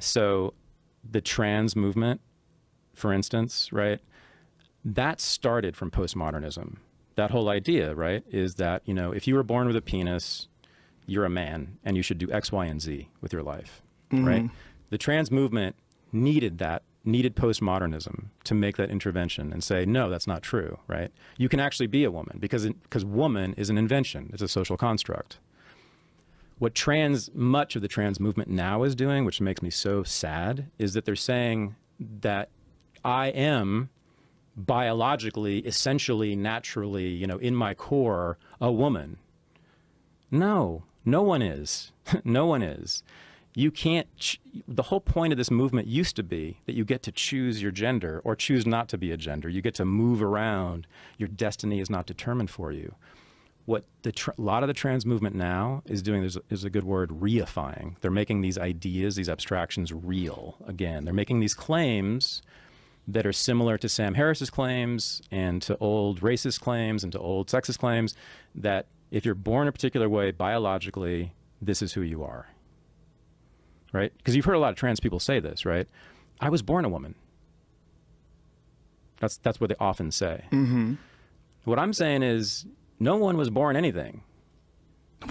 So the trans movement, for instance, right, that started from postmodernism. That whole idea, right, is that, you know, if you were born with a penis, you're a man and you should do X, Y, and Z with your life, right? The trans movement needed postmodernism to make that intervention and say, no, that's not true, right? You can actually be a woman because woman is an invention. It's a social construct. What much of the trans movement now is doing, which makes me so sad, is that they're saying that I am biologically, essentially, naturally, you know, in my core, a woman. No, no one is. No one is. You can't, the whole point of this movement used to be that you get to choose your gender or choose not to be a gender. You get to move around. Your destiny is not determined for you. What a lot of the trans movement now is doing, is a good word, reifying. They're making these ideas, these abstractions real again. They're making these claims that are similar to Sam Harris's claims and to old racist claims and to old sexist claims that if you're born a particular way biologically, this is who you are. Right? Because you've heard a lot of trans people say this, right? I was born a woman. That's what they often say. What I'm saying is no one was born anything.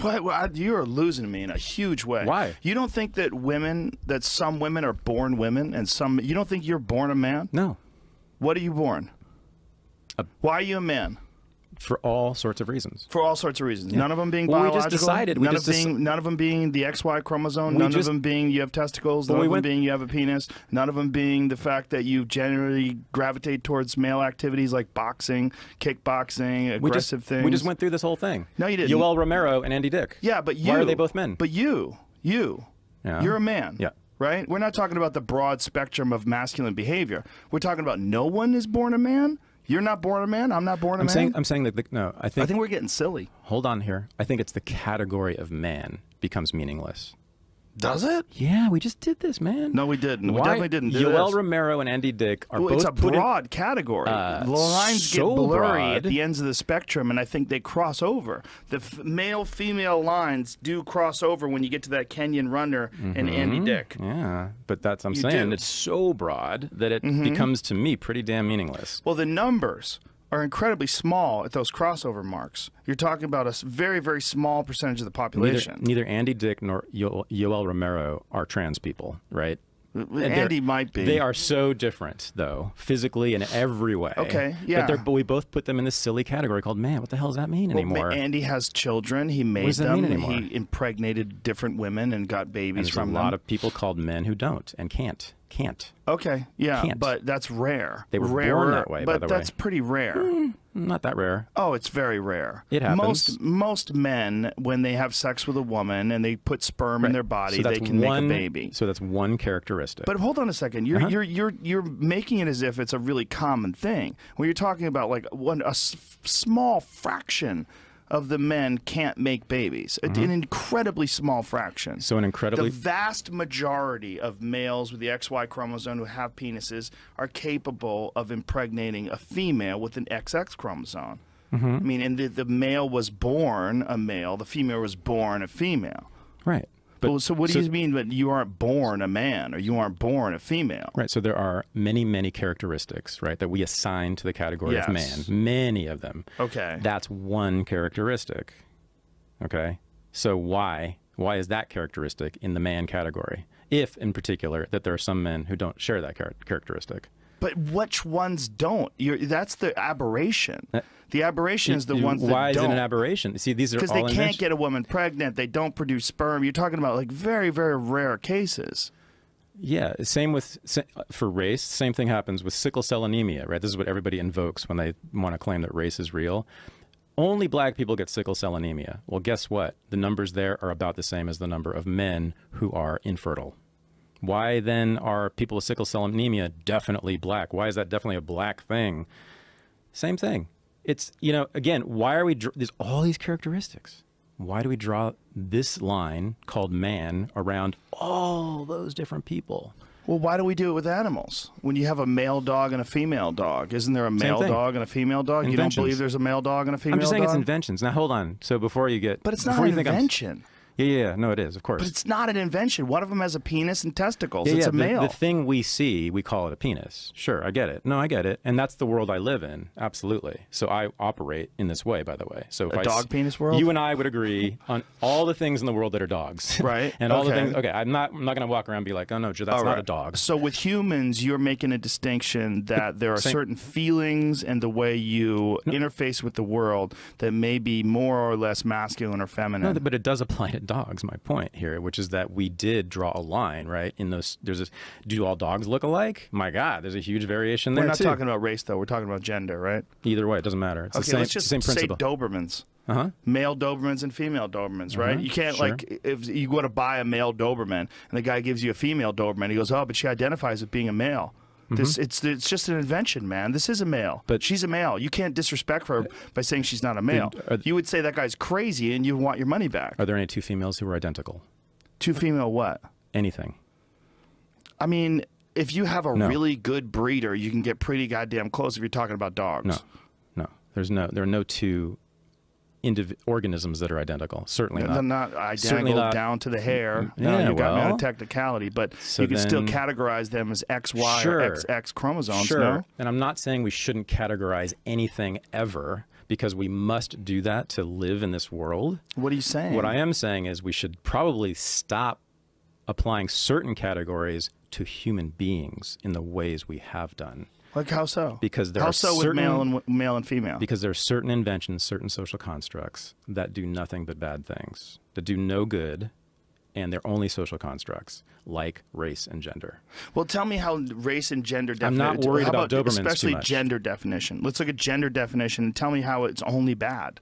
What? You're losing me in a huge way. Why? You don't think that some women are born women and you don't think you're born a man? No. What are you born? Why are you a man? For all sorts of reasons. For all sorts of reasons. Yeah. None of them being well, biological. We just decided. None of them being the XY chromosome. None of them being you have testicles. None of them being you have a penis. None of them being the fact that you generally gravitate towards male activities like boxing, kickboxing, aggressive things. We just went through this whole thing. No, you didn't. Yoel Romero and Andy Dick. Yeah, but you. Why are they both men? But you're a man. Yeah. Right? We're not talking about the broad spectrum of masculine behavior. We're talking about no one is born a man. You're not born a man. I'm not born a man. I'm saying that no. I think we're getting silly. Hold on here. I think it's the category of man becomes meaningless. Does it? Yeah, we just did this, man. No, we didn't. We definitely didn't do this. Yoel Romero and Andy Dick are both it's a broad category. The lines get blurry at the ends of the spectrum, and I think they cross over. The male-female lines do cross over when you get to that Kenyan runner and Andy Dick. Yeah, but I'm saying it's so broad that it becomes, to me, pretty damn meaningless. Well, the numbers are incredibly small at those crossover marks. You're talking about a very, very small percentage of the population. Neither Andy Dick nor Yoel Romero are trans people, right? Andy might be. They are so different, though, physically in every way. Okay, yeah. But we both put them in this silly category called man. What the hell does that mean anymore? Andy has children. He made them. What does that mean anymore? He impregnated different women and got babies from them. There's a lot of people called men who don't and can't. Okay, yeah, can't. But that's rare. They were born that way, by the way. But that's pretty rare. Not that rare. Oh, it's very rare. It happens. Most men, when they have sex with a woman and they put sperm in their body, they can make a baby. So that's one characteristic. But hold on a second. You're making it as if it's a really common thing. When you're talking about like a small fraction of the men can't make babies. An incredibly small fraction. So the vast majority of males with the XY chromosome who have penises are capable of impregnating a female with an XX chromosome. I mean, and the male was born a male, the female was born a female. Right. So what do you mean that you aren't born a man or you aren't born a female? Right. So there are many, many characteristics, right, that we assign to the category of man. Many of them. Okay. That's one characteristic. Okay. So why is that characteristic in the man category? If, in particular, that there are some men who don't share that characteristic. But which ones don't? That's the aberration. The aberration is the ones that don't. Why is it an aberration? See, these are all because they can't get a woman pregnant. They don't produce sperm. You're talking about like very, very rare cases. Yeah, for race, same thing happens with sickle cell anemia, right? This is what everybody invokes when they want to claim that race is real. Only black people get sickle cell anemia. Well, guess what? The numbers there are about the same as the number of men who are infertile. Why then are people with sickle cell anemia definitely black? Why is that definitely a black thing? Same thing. It's, again, why are there's all these characteristics. Why do we draw this line called man around all those different people? Well, why do we do it with animals? When you have a male dog and a female dog, isn't there a male dog and a female dog? You don't believe there's a male dog and a female dog? I'm just saying it's inventions. Now, hold on. So before you get... But it's not an invention. Yeah. No, it is, of course. But it's not an invention. One of them has a penis and testicles. Yeah, it's a male. The thing we see, we call it a penis. Sure, I get it. No, I get it. And that's the world I live in. Absolutely. So I operate in this way, by the way. So if a dog penis world? You and I would agree on all the things in the world that are dogs. Right. And all the things. Okay, I'm not going to walk around and be like, oh, no, Joe, that's not a dog. So with humans, you're making a distinction that there are certain feelings and the way you interface with the world that may be more or less masculine or feminine. No, but it does apply to dogs, my point here, which is that we did draw a line, right? In those, do all dogs look alike? My God, there's a huge variation there, We're not too. talking about race, though. We're talking about gender, right? Either way, it doesn't matter. It's let's just same say principle. Dobermans. Male Dobermans and female Dobermans, right? You can't, like, if you go to buy a male Doberman and the guy gives you a female Doberman, he goes, oh, but she identifies with being a male. It's just an invention, man. This is a male. But she's a male. You can't disrespect her by saying she's not a male. You would say that guy's crazy and you want your money back. Are there any two females who are identical? Two female what? Anything. I mean, if you have a really good breeder, you can get pretty goddamn close if you're talking about dogs. No. There are no two organisms that are identical. Certainly not. They're not identical down to the hair. You got me on a technicality, but you can still categorize them as XY or XX chromosomes. No? And I'm not saying we shouldn't categorize anything ever, because we must do that to live in this world. What are you saying? What I am saying is we should probably stop applying certain categories to human beings in the ways we have done. Like how so? Because there are certain, with male and female? Because there are certain inventions, certain social constructs that do nothing but bad things, that do no good, and they're only social constructs, like race and gender. Well, tell me how race and gender definition. I'm not worried about Dobermans especially too much. Gender definition. Let's look at gender definition and tell me how it's only bad.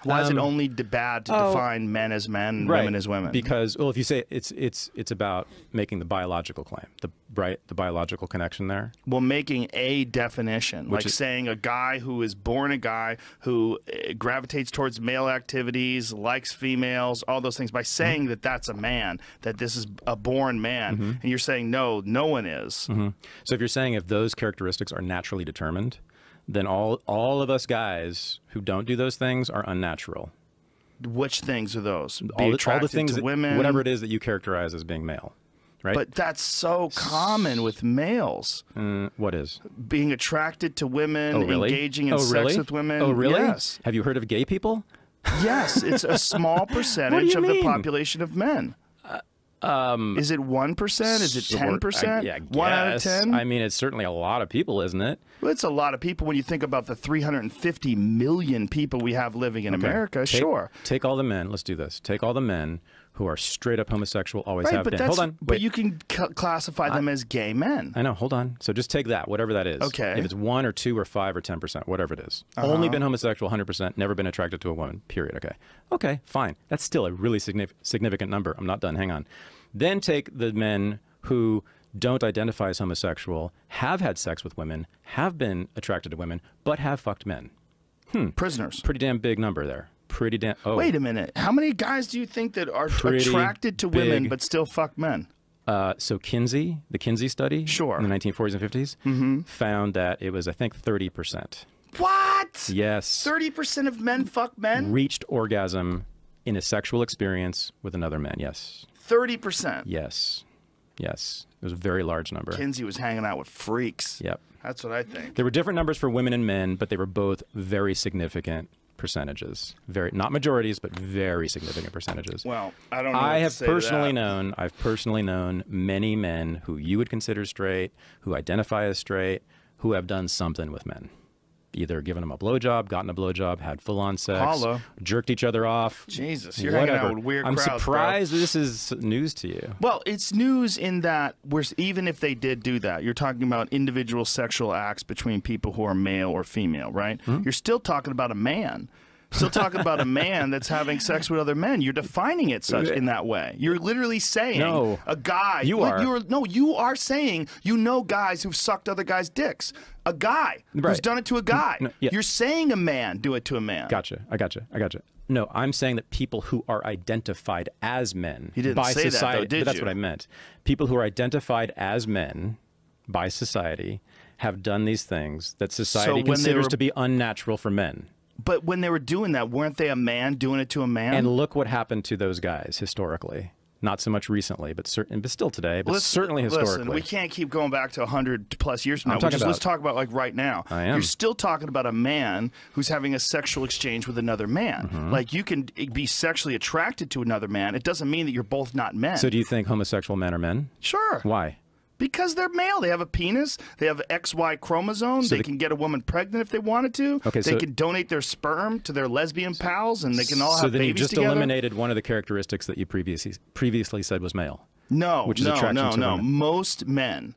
Why is it only bad to define men as men and women as women? Because, well, if you say it's about making the biological claim, the biological connection there. Well, making a definition, like saying a guy who is born a guy who gravitates towards male activities, likes females, all those things, by saying that that's a man, that this is a born man, and you're saying no one is. So if you're saying if those characteristics are naturally determined, then all of us guys who don't do those things are unnatural. Which things are those? All the things to women, whatever it is that you characterize as being male, right? But that's so common with males. What is? Being attracted to women, engaging in really? sex with women. Oh, really? Yes. Have you heard of gay people? Yes, it's a small percentage of the population of men. Is it 1%? Is it 10%? Yeah, 1 out of 10? I mean, it's certainly a lot of people, isn't it? Well, it's a lot of people when you think about the 350 million people we have living in America. Sure. Take all the men. Let's do this. Take all the men who are straight up homosexual, always have been. Hold on. But you can classify them as gay men. I know. Hold on. So just take that, whatever that is. Okay. If it's 1 or 2 or 5 or 10%, whatever it is. Only been homosexual 100%, never been attracted to a woman, period. Okay. Okay, fine. That's still a really significant number. I'm not done. Hang on. Then take the men who don't identify as homosexual, have had sex with women, have been attracted to women, but have fucked men. Prisoners. Pretty damn big number there. Pretty damn. Oh. Wait a minute. How many guys do you think that are attracted to women but still fuck men? So Kinsey, the Kinsey study, in the 1940s and 50s, found that it was, I think, 30%. What? Yes. 30% of men fuck men? Reached orgasm in a sexual experience with another man. Yes. 30%. Yes. Yes. It was a very large number. Kinsey was hanging out with freaks. Yep. That's what I think. There were different numbers for women and men, but they were both very significant percentages. Not majorities, but very significant percentages. Well, I don't know. I've personally known many men who you would consider straight, who identify as straight, who have done something with men. Either given them a blowjob, gotten a blowjob, had full-on sex, jerked each other off. Jesus, you're hanging out with weird crowds, I'm surprised this is news to you. Well, it's news in that even if they did do that, you're talking about individual sexual acts between people who are male or female, right? You're still talking about a man. Still talking about a man that's having sex with other men. You're defining it in that way. You're literally saying a guy. You are saying guys who've sucked other guys' dicks. A guy who's done it to a guy. You're saying a man do it to a man. Gotcha. I gotcha. No, I'm saying that people who are identified as men by say society, that, though, did that's you? what I meant. People who are identified as men by society have done these things that society considers to be unnatural for men. But when they were doing that, weren't they a man doing it to a man? And look what happened to those guys historically. Not so much recently, but still today, but certainly historically. Listen, we can't keep going back to 100+ years from now. Let's talk about like right now. I am. You're still talking about a man who's having a sexual exchange with another man. Like you can be sexually attracted to another man. It doesn't mean that you're both not men. So do you think homosexual men are men? Sure. Why? Because they're male. They have a penis. They have XY chromosome. So they can get a woman pregnant if they wanted to. Okay, they can donate their sperm to their lesbian pals, and they can all have babies together. So then you just eliminated one of the characteristics that you previously said was male. No, which is attraction to women. Most men,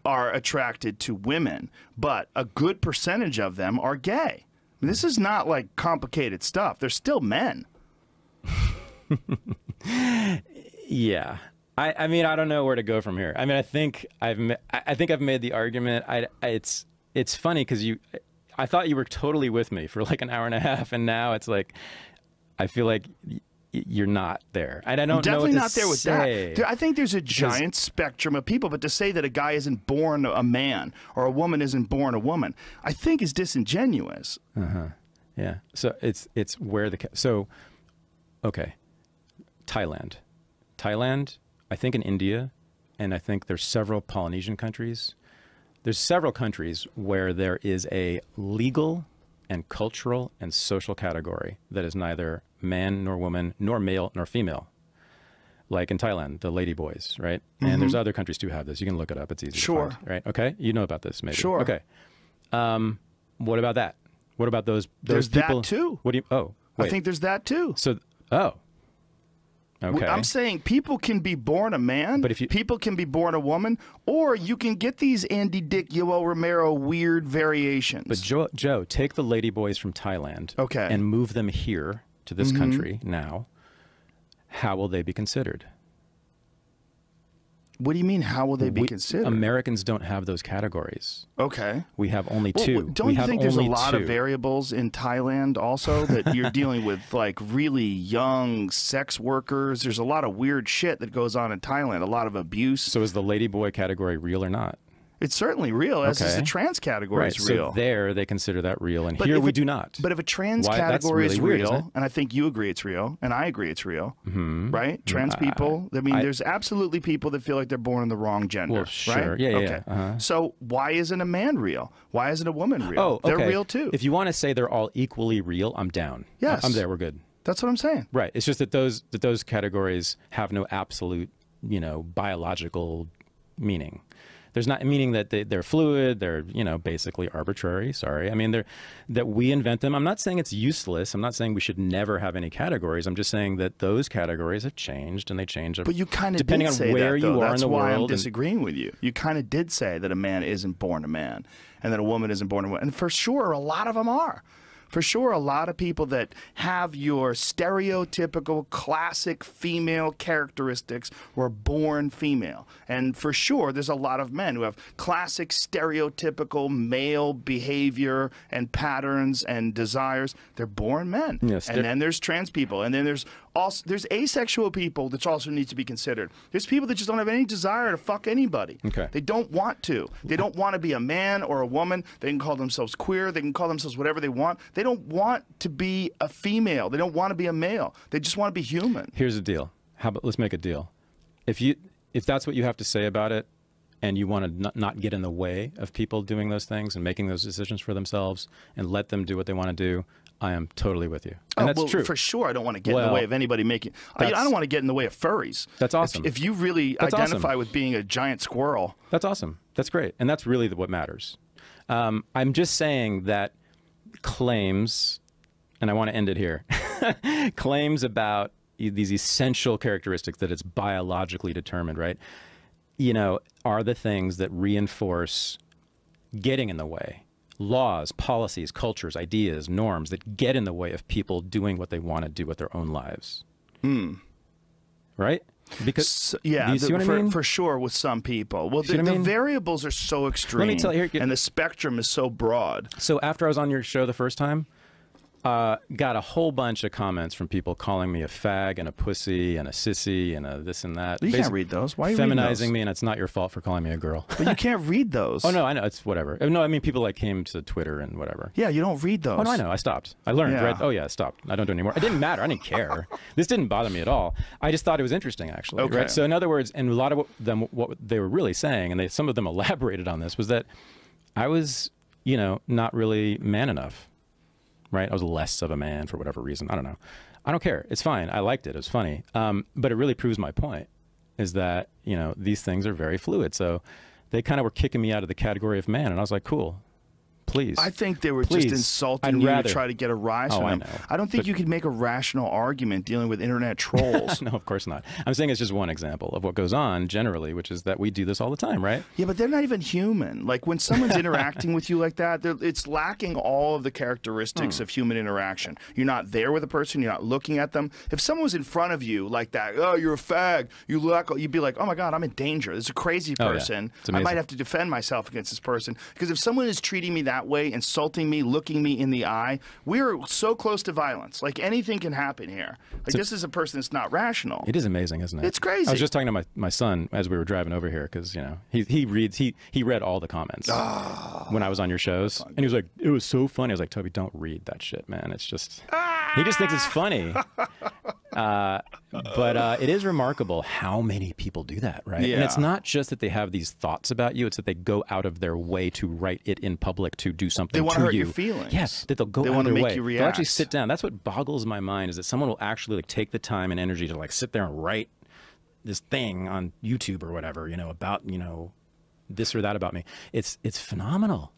are attracted to women, but a good percentage of them are gay. I mean, this is not like complicated stuff. They're still men. Yeah. I mean, I don't know where to go from here. I mean, I think I've made the argument. It's funny because I thought you were totally with me for like an hour and a half, and now it's like I feel like you're not there. And I don't definitely know what not to there with say. that. I think there's a giant spectrum of people, but to say that a guy isn't born a man or a woman isn't born a woman, I think is disingenuous. Yeah. So it's where okay, Thailand. I think in India, and I think there's several Polynesian countries. There's several countries where there is a legal and cultural and social category that is neither man nor woman, nor male nor female. Like in Thailand, the ladyboys, right? And there's other countries too have this. You can look it up. It's easy to find, right? Okay? You know about this, maybe. Sure. Okay. What about that? What about those There's people? that too. What do you, oh, wait. I think there's that too. So, okay. I'm saying people can be born a man, but people can be born a woman, or you can get these Andy Dick, Yoel Romero weird variations. But Joe, take the ladyboys from Thailand and move them here to this country now. How will they be considered? What do you mean, how will they be considered? Americans don't have those categories. Okay. We have only two. Don't you think there's a lot of variables in Thailand also that you're dealing with, like really young sex workers? There's a lot of weird shit that goes on in Thailand, a lot of abuse. So is the ladyboy category real or not? It's certainly real, as is the trans category is real. So there they consider that real, and here we do not. But if a trans category is real, and I think you agree it's real, and I agree it's real, right? Trans people, I mean, there's absolutely people that feel like they're born in the wrong gender, well, sure. right? Yeah, yeah. So why isn't a man real? Why isn't a woman real? Oh, okay. They're real too. If you want to say they're all equally real, I'm down. Yes. I'm there. We're good. That's what I'm saying. Right. It's just that those categories have no absolute, biological meaning. There's not meaning that they're fluid. They're, basically arbitrary. Sorry. I mean, that we invent them. I'm not saying it's useless. I'm not saying we should never have any categories. I'm just saying that those categories have changed, and they change. But you kind of depending did on say where that, you are That's in the why world. I'm disagreeing with you. You kind of did say that a man isn't born a man, and that a woman isn't born a woman. And for sure, a lot of them are. For sure, a lot of people that have your stereotypical classic female characteristics were born female. And for sure, there's a lot of men who have classic stereotypical male behavior and patterns and desires. They're born men. Yes, and then there's trans people. And then there's asexual people that also need to be considered. There's people that just don't have any desire to fuck anybody. Okay. They don't want to. They don't want to be a man or a woman. They can call themselves queer. They can call themselves whatever they want. They don't want to be a female. They don't want to be a male. They just want to be human. Here's the deal. How about let's make a deal. If that's what you have to say about it, and you want to not get in the way of people doing those things and making those decisions for themselves and let them do what they want to do, I am totally with you. And that's true. For sure, I don't want to get in the way of anybody making... I don't want to get in the way of furries. That's awesome. If you really identify with being a giant squirrel... That's awesome. That's great. And that's really what matters. I'm just saying that claims, and I want to end it here, claims about these essential characteristics that it's biologically determined, right? Are the things that reinforce getting in the way. Laws, policies, cultures, ideas, norms that get in the way of people doing what they want to do with their own lives. Right? Because do you see what I mean? For sure with some people. Well, the variables are so extreme. Let me tell you, and the spectrum is so broad. So after I was on your show the first time, got a whole bunch of comments from people calling me a fag and a pussy and a sissy and a this and that. You can't read those. Why are you reading those? Feminizing me, and it's not your fault for calling me a girl. But you can't read those. Oh, no, I know. It's whatever. No, I mean, people like came to Twitter and whatever. Yeah, you don't read those. Oh, no, I know. I stopped. I learned, right? Oh, yeah, I stopped. I don't do it anymore. It didn't matter. I didn't care. This didn't bother me at all. I just thought it was interesting, actually. Okay. Right? So, in other words, and a lot of what they were really saying, and some of them elaborated on this, was that I was, not really man enough. Right? I was less of a man for whatever reason. I don't know. I don't care. It's fine. I liked it. It was funny. But it really proves my point, is that, these things are very fluid. So they kind of were kicking me out of the category of man. And I was like, cool. Please. I think they were just insulting you to try to get a rise from them. I don't think you could make a rational argument dealing with internet trolls. No, of course not. I'm saying it's just one example of what goes on generally, which is that we do this all the time, right? Yeah, but they're not even human. Like when someone's interacting with you like that, it's lacking all of the characteristics of human interaction. You're not there with a person. You're not looking at them. If someone was in front of you like that, oh, you're a fag, you'd be like, oh my God, I'm in danger. This is a crazy person. Oh, yeah. I might have to defend myself against this person. Because if someone is treating me that way, insulting me, looking me in the eye, we're so close to violence. Like anything can happen here. Like this is a person that's not rational. It is amazing, isn't it? It's crazy. I was just talking to my son as we were driving over here because he read all the comments when I was on your shows, and he was like, it was so funny. I was like, Toby, don't read that shit, man. It's just he just thinks it's funny. But it is remarkable how many people do that, right? Yeah. And it's not just that they have these thoughts about you, it's that they go out of their way to write it in public to do something to you. They want to hurt your feelings. Yes, that they'll go out of their way. They'll actually sit down. That's what boggles my mind, is that someone will actually take the time and energy to sit there and write this thing on YouTube or whatever, about, this or that about me. It's phenomenal.